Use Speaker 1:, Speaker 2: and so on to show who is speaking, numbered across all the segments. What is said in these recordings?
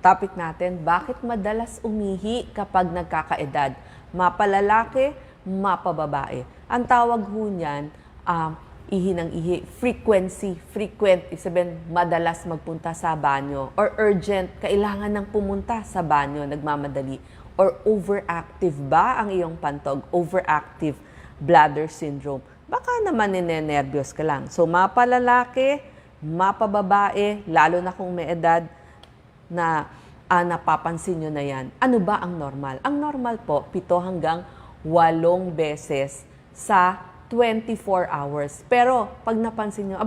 Speaker 1: Topic natin, bakit madalas umihi kapag nagkakaedad? Mapalalaki, mapababae. Ang tawag ho niyan, ihi ng ihi. Frequency, frequent, isabihin madalas magpunta sa banyo. Or urgent, kailangan ng pumunta sa banyo, nagmamadali. Or overactive ba ang iyong pantog? Overactive bladder syndrome. Baka naman ninenervyos ka lang. So mapalalaki, mapababae, lalo na kung may edad, na napapansin nyo na yan. Ano ba ang normal? Ang normal po, 7 hanggang 8 beses sa 24 hours. Pero pag napansin nyo,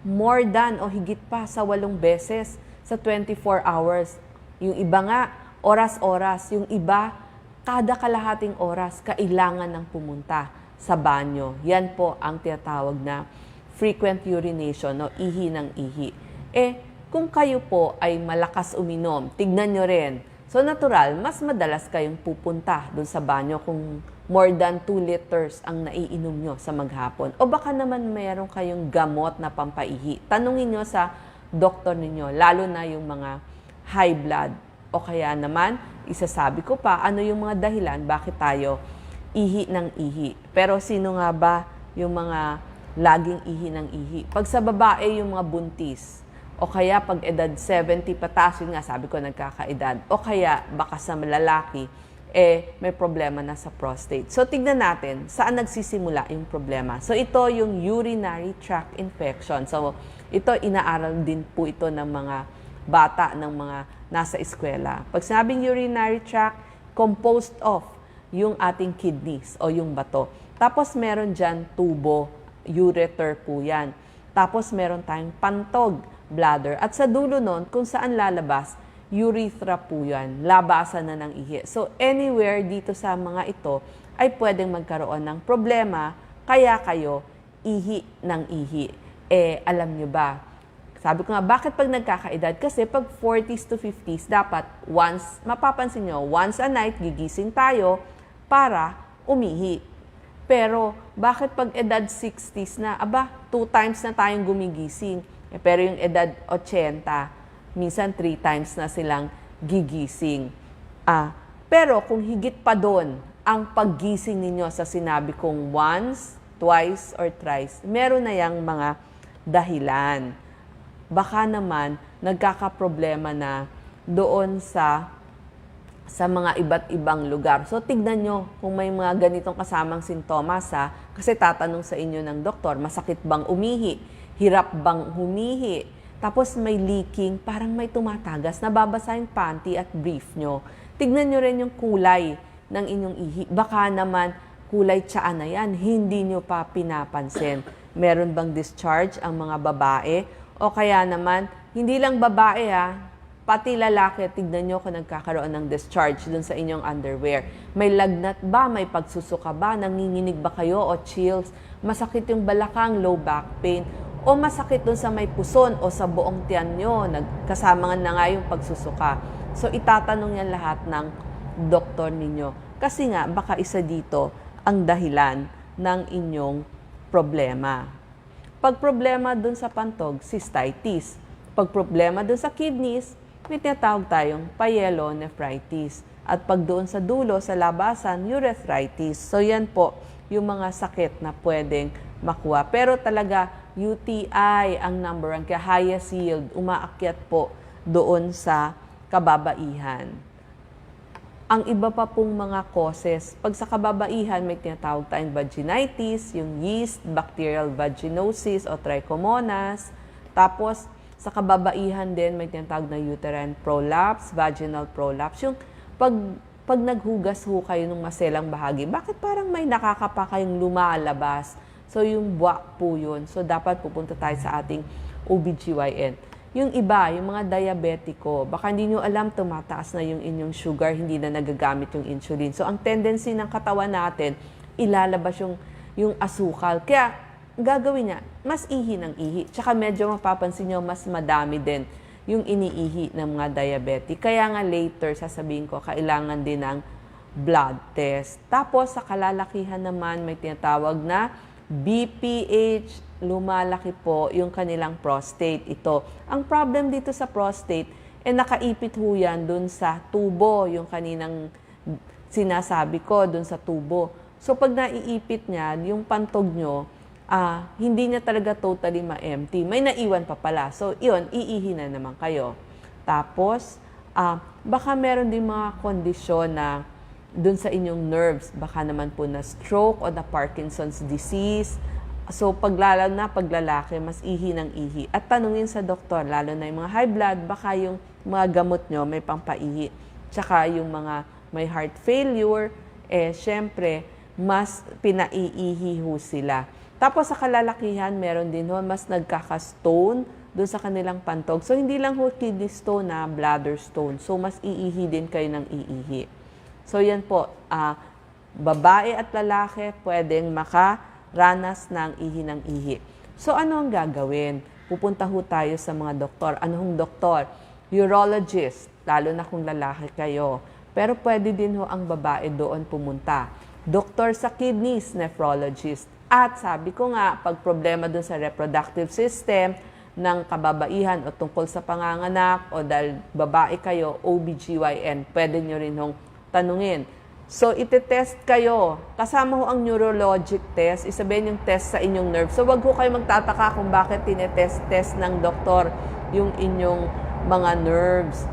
Speaker 1: more than o higit pa sa 8 beses sa 24 hours. Yung iba nga, oras-oras. Yung iba, kada kalahating oras, kailangan ng pumunta sa banyo. Yan po ang tinatawag na frequent urination o ihi ng ihi. Kung kayo po ay malakas uminom, tignan nyo rin. So natural, mas madalas kayong pupunta doon sa banyo kung more than 2 liters ang naiinom nyo sa maghapon. O baka naman mayroon kayong gamot na pampaihi. Tanungin nyo sa doktor ninyo, lalo na yung mga high blood. O kaya naman, isasabi ko pa, ano yung mga dahilan bakit tayo ihi ng ihi. Pero sino nga ba yung mga laging ihi ng ihi? Pag sa babae, yung mga buntis. O kaya pag edad 70 pataas, yun nga sabi ko nagkakaedad. O kaya baka sa lalaki, may problema na sa prostate. So tignan natin saan nagsisimula yung problema. So ito yung urinary tract infection. So ito inaaral din po ito ng mga bata, ng mga nasa eskwela. Pag sinabing urinary tract, composed of yung ating kidneys o yung bato. Tapos meron dyan tubo, ureter po yan. Tapos meron tayong pantog, bladder. At sa dulo nun, kung saan lalabas, urethra po yan. Labasan na ng ihi. So, anywhere dito sa mga ito ay pwedeng magkaroon ng problema, kaya kayo ihi ng ihi. Alam nyo ba? Sabi ko nga, bakit pag nagkakaedad? Kasi pag 40s to 50s, dapat mapapansin nyo, once a night, gigising tayo para umihi. Pero, bakit pag edad 60s na, 2 times na tayong gumigising? Pero yung edad 80, minsan 3 times na silang gigising. Pero kung higit pa doon ang paggising ninyo sa sinabi kong once, twice, or thrice, meron na yang mga dahilan. Baka naman nagkakaproblema na doon sa mga iba't ibang lugar. So, tignan nyo kung may mga ganitong kasamang sintomas kasi tatanong sa inyo ng doktor, masakit bang umihi? Hirap bang humihi? Tapos may leaking, parang may tumatagas, nababasa yung panty at brief nyo. Tignan nyo rin yung kulay ng inyong ihi. Baka naman kulay tsaa na yan, hindi nyo pa pinapansin. Meron bang discharge ang mga babae? O kaya naman, hindi lang babae pati lalaki, tignan nyo kung nagkakaroon ng discharge dun sa inyong underwear. May lagnat ba? May pagsusuka ba? Nanginginig ba kayo o chills? Masakit yung balakang, low back pain? O masakit dun sa may puson o sa buong tiyan nyo? Kasama na nga yung pagsusuka. So itatanong yan lahat ng doktor ninyo. Kasi nga, baka isa dito ang dahilan ng inyong problema. Pag problema dun sa pantog, cystitis. Pag problema dun sa kidneys, may tinatawag tayong pyelonephritis. At pag doon sa dulo, sa labasan, urethritis. So yan po yung mga sakit na pwedeng makuha. Pero talaga, UTI ang number 1, kaya highest yield, umaakyat po doon sa kababaihan. Ang iba pa pong mga causes, pag sa kababaihan, may tinatawag tayong vaginitis, yung yeast, bacterial vaginosis o trichomonas. Tapos, sa kababaihan din, may tinatawag na uterine prolapse, vaginal prolapse. Yung pag naghugas ho kayo ng maselang bahagi, bakit parang may nakakapa kayong lumalabas? So, yung buwak po yun. So, dapat pupunta tayo sa ating OBGYN. Yung iba, yung mga diabetiko, baka hindi nyo alam, tumataas na yung inyong sugar, hindi na nagagamit yung insulin. So, ang tendency ng katawan natin, ilalabas yung asukal. Kaya, gagawin niya, mas ihi ng ihi. Tsaka medyo mapapansin nyo, mas madami din yung iniihi ng mga diabetic. Kaya nga later, sasabihin ko, kailangan din ng blood test. Tapos, sa kalalakihan naman, may tinatawag na BPH, lumalaki po yung kanilang prostate. Ito. Ang problem dito sa prostate, nakaipit ho yan dun sa tubo, yung kaninang sinasabi ko, dun sa tubo. So pag naiipit niya, yung pantog nyo, hindi niya talaga totally ma-empty. May naiwan pa pala. So yun, iihi na naman kayo. Tapos, baka meron din mga kondisyon na dun sa inyong nerves, baka naman po na stroke o na Parkinson's disease. So, lalo na paglalaki, mas ihi ng ihi. At tanungin sa doktor, lalo na yung mga high blood, baka yung mga gamot nyo may pampaihi. Tsaka yung mga may heart failure, syempre, mas pinaiihi ho sila. Tapos sa kalalakihan, meron din ho, mas nagkaka-stone doon sa kanilang pantog. So, hindi lang ho kidney stone na bladder stone. So, mas iihi din kayo ng iihi. So, yan po. Babae at lalaki, pwedeng makaranas ng ihi. So, ano ang gagawin? Pupunta ho tayo sa mga doktor. Anong doktor? Urologist, lalo na kung lalaki kayo. Pero pwede din ho ang babae doon pumunta. Doktor sa kidneys, nephrologist. At sabi ko nga, pag problema doon sa reproductive system, ng kababaihan o tungkol sa panganganak o dahil babae kayo, OBGYN, pwede nyo rin hong tanungin. So, itetest kayo. Kasama ho ang neurologic test. Isabihin yung test sa inyong nerve. So, wag ho kayo magtataka kung bakit tinetest ng doktor yung inyong mga nerves.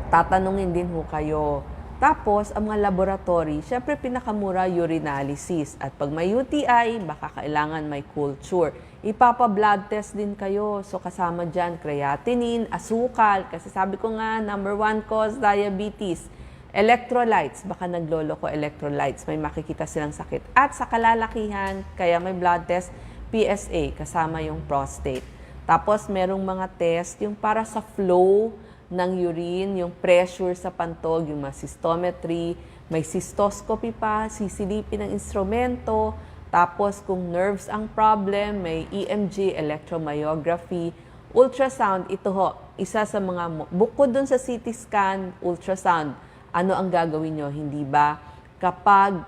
Speaker 1: Tatanungin din ho kayo. Tapos, ang mga laboratory, syempre pinakamura urinalysis. At pag may UTI, baka kailangan may culture. Ipapa-blood test din kayo. So, kasama dyan, creatinine, asukal. Kasi sabi ko nga, number 1 cause, diabetes. Electrolytes, baka nagloloko electrolytes. May makikita silang sakit. At sa kalalakihan, kaya may blood test, PSA, kasama yung prostate. Tapos, merong mga test, yung para sa flow ng urine, yung pressure sa pantog, yung cystometry, may cystoscopy pa, sisilipin ng instrumento, tapos kung nerves ang problem, may EMG, electromyography, ultrasound, ito ho, isa sa mga, bukod dun sa CT scan, ultrasound, ano ang gagawin nyo? Hindi ba kapag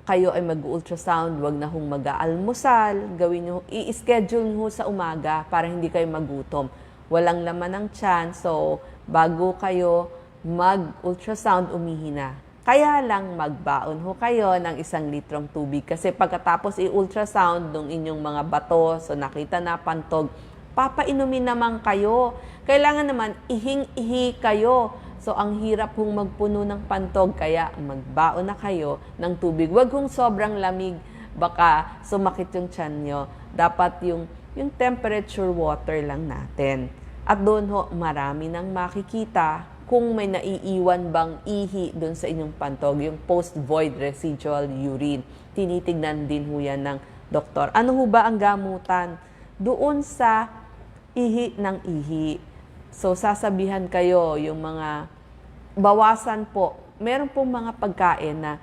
Speaker 1: kayo ay mag-ultrasound, wag na hong mag-aalmusal, gawin nyo, i-schedule nyo sa umaga para hindi kayo magutom. Walang laman ng tiyan, so bago kayo mag-ultrasound, umihi na. Kaya lang magbaon ho kayo ng 1 litrong tubig kasi pagkatapos i-ultrasound ng inyong mga bato, so nakita na pantog, papainumin naman kayo. Kailangan naman ihing-ihi kayo. So ang hirap hong magpuno ng pantog kaya magbaon na kayo ng tubig. Huwag hong sobrang lamig, baka sumakit yung tiyan nyo. Dapat yung temperature water lang natin. At doon ho, marami nang makikita kung may naiiwan bang ihi doon sa inyong pantog, yung post-void residual urine. Tinitignan din ho yan ng doktor. Ano ho ba ang gamutan? Doon sa ihi ng ihi. So, sasabihan kayo yung mga bawasan po. Meron pong mga pagkain na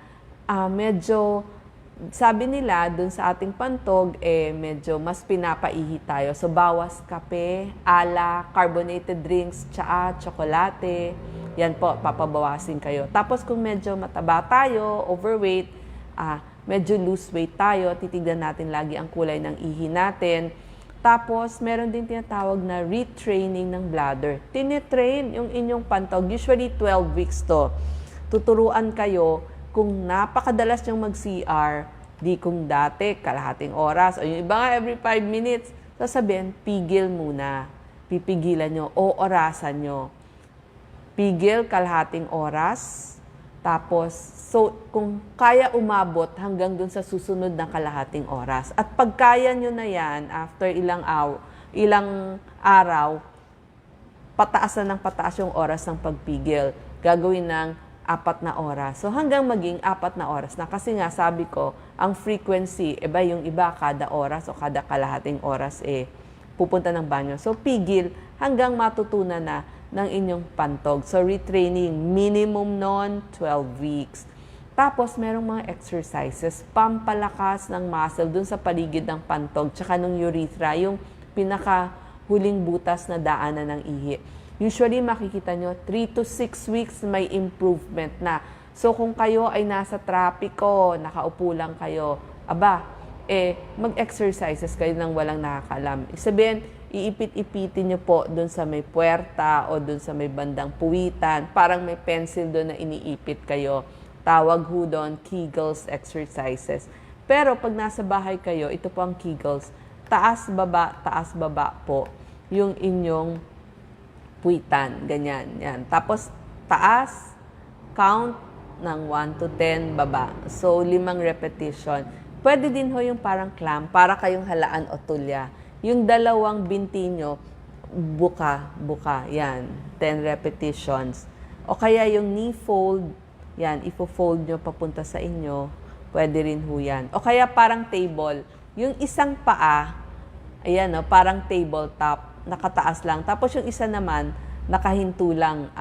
Speaker 1: medyo, sabi nila, dun sa ating pantog, medyo mas pinapaihi tayo. So, bawas kape, alak, carbonated drinks, tsaa, tsokolate. Yan po, papabawasin kayo. Tapos, kung medyo mataba tayo, overweight, medyo loose weight tayo, titignan natin lagi ang kulay ng ihi natin. Tapos, meron din tinatawag na retraining ng bladder. Tinetrain yung inyong pantog. Usually, 12 weeks to. Tuturuan kayo kung napakadalas niyong mag-CR, di kung dati, kalahating oras, o yung iba nga every 5 minutes, sasabihin, pigil muna. Pipigilan nyo o orasan nyo. Pigil, kalahating oras. Tapos, so, kung kaya umabot hanggang dun sa susunod na kalahating oras. At pag kaya nyo na yan, after ilang araw, pataasan ng pataas yung oras ng pagpigil. Gagawin ng 4 na oras. So hanggang maging 4 na oras na. Kasi nga sabi ko, ang frequency, iba yung iba kada oras o kada kalahating oras pupunta ng banyo. So pigil hanggang matutunan na ng inyong pantog. So retraining, minimum non 12 weeks. Tapos merong mga exercises, pampalakas ng muscle dun sa paligid ng pantog, tsaka ng urethra, yung pinakahuling butas na daanan ng ihi. Usually, makikita nyo, 3 to 6 weeks may improvement na. So, kung kayo ay nasa trapiko, nakaupo lang kayo, mag-exercises kayo nang walang nakakalam. Sabihin, iipit-ipitin nyo po dun sa may puwerta o dun sa may bandang puwitan. Parang may pencil doon na iniipit kayo. Tawag ho doon, Kegels exercises. Pero pag nasa bahay kayo, ito po ang Kegels. Taas, baba po yung inyong puwitan. Ganyan. Yan. Tapos, taas, count ng 1 to 10, baba. So, 5 repetition. Pwede din ho yung parang clam, para kayong halaan o tulya. Yung dalawang binti nyo, buka. Yan. 10 repetitions. O kaya yung knee fold, yan, ifo-fold nyo papunta sa inyo. Pwede rin ho yan. O kaya parang table. Yung isang paa, ayan, no, parang tabletop, nakataas lang. Tapos yung isa naman, nakahinto lang,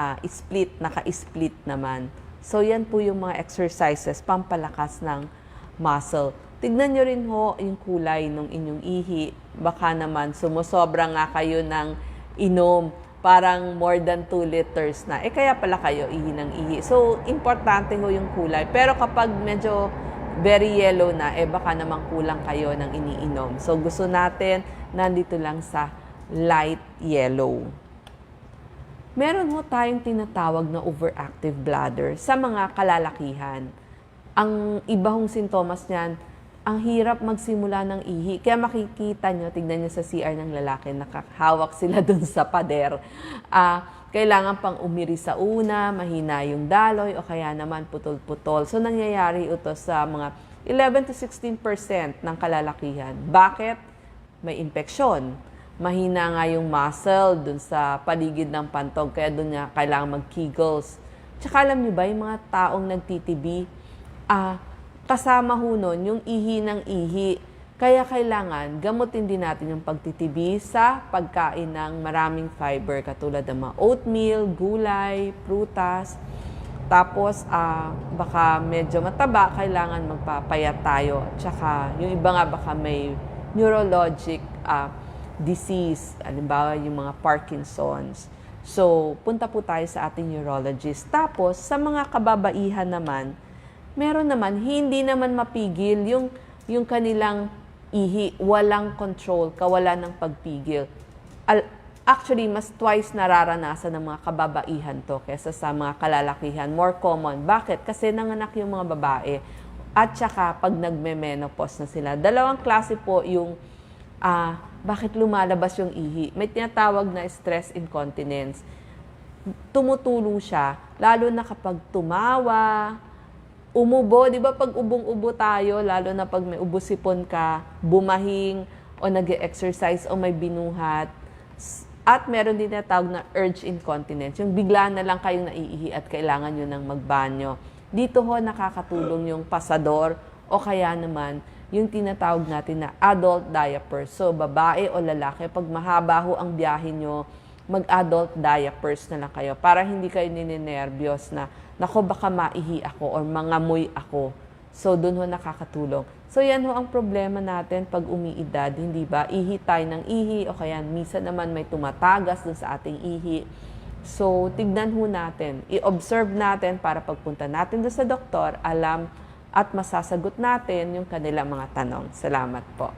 Speaker 1: naka-split naman. So, yan po yung mga exercises, pampalakas ng muscle. Tignan nyo rin ho yung kulay ng inyong ihi. Baka naman sumusobra nga kayo ng inom. Parang more than 2 liters na. Kaya pala kayo ihi ng ihi. So, importante ho yung kulay. Pero kapag medyo very yellow na, baka naman kulang kayo ng iniinom. So, gusto natin nandito lang sa light yellow. Meron ho tayong tinatawag na overactive bladder sa mga kalalakihan. Ang iba hong sintomas niyan, ang hirap magsimula ng ihi. Kaya makikita nyo, tignan nyo sa CR ng lalaki, nakahawak sila dun sa pader. Kailangan pang umiri sa una, mahina yung daloy, o kaya naman putol-putol. So, nangyayari ito sa mga 11 to 16% ng kalalakihan. Bakit? May infeksyon. Mahina nga yung muscle dun sa paligid ng pantog, kaya dun nga kailangan mag-Kegels. Tsaka alam nyo ba, yung mga taong nagtitibi, kasama ho nun yung ihi ng ihi. Kaya kailangan gamutin din natin yung pagtitibi sa pagkain ng maraming fiber, katulad ng mga oatmeal, gulay, prutas. Tapos, baka medyo mataba, kailangan magpapayat tayo. Tsaka, yung iba nga baka may neurologic disease, halimbawa yung mga Parkinson's. So, punta po tayo sa ating neurologist. Tapos, sa mga kababaihan naman, meron naman, hindi naman mapigil yung kanilang ihi, walang control, kawalan ng pagpigil. Actually, mas twice nararanasan ng mga kababaihan to kaysa sa mga kalalakihan. More common. Bakit? Kasi nanganak yung mga babae. At saka, pag nagme-menopause na sila. Dalawang klase po yung bakit lumalabas yung ihi. May tinatawag na stress incontinence. Tumutulo siya, lalo na kapag tumawa, umubo. Di ba pag ubong-ubo tayo, lalo na pag may ubo-sipon ka, bumahing, o nag-exercise, o may binuhat. At meron din tinatawag na urge incontinence. Yung bigla na lang kayong naiihi at kailangan nyo ng magbanyo. Dito ho nakakatulong yung pasador, o kaya naman yung tinatawag natin na adult diapers. So, babae o lalaki, pag mahaba ho ang biyahe nyo, mag-adult diapers na lang kayo para hindi kayo ninenervyos na, nako baka maihi ako or mangamoy ako. So, dun ho nakakatulong. So, yan ho ang problema natin pag umiidad, hindi ba? Ihi tayo ng ihi o kaya minsan naman may tumatagas dun sa ating ihi. So, tignan ho natin, i-observe natin para pagpunta natin dun sa doktor, alam at masasagot natin yung kanilang mga tanong. Salamat po.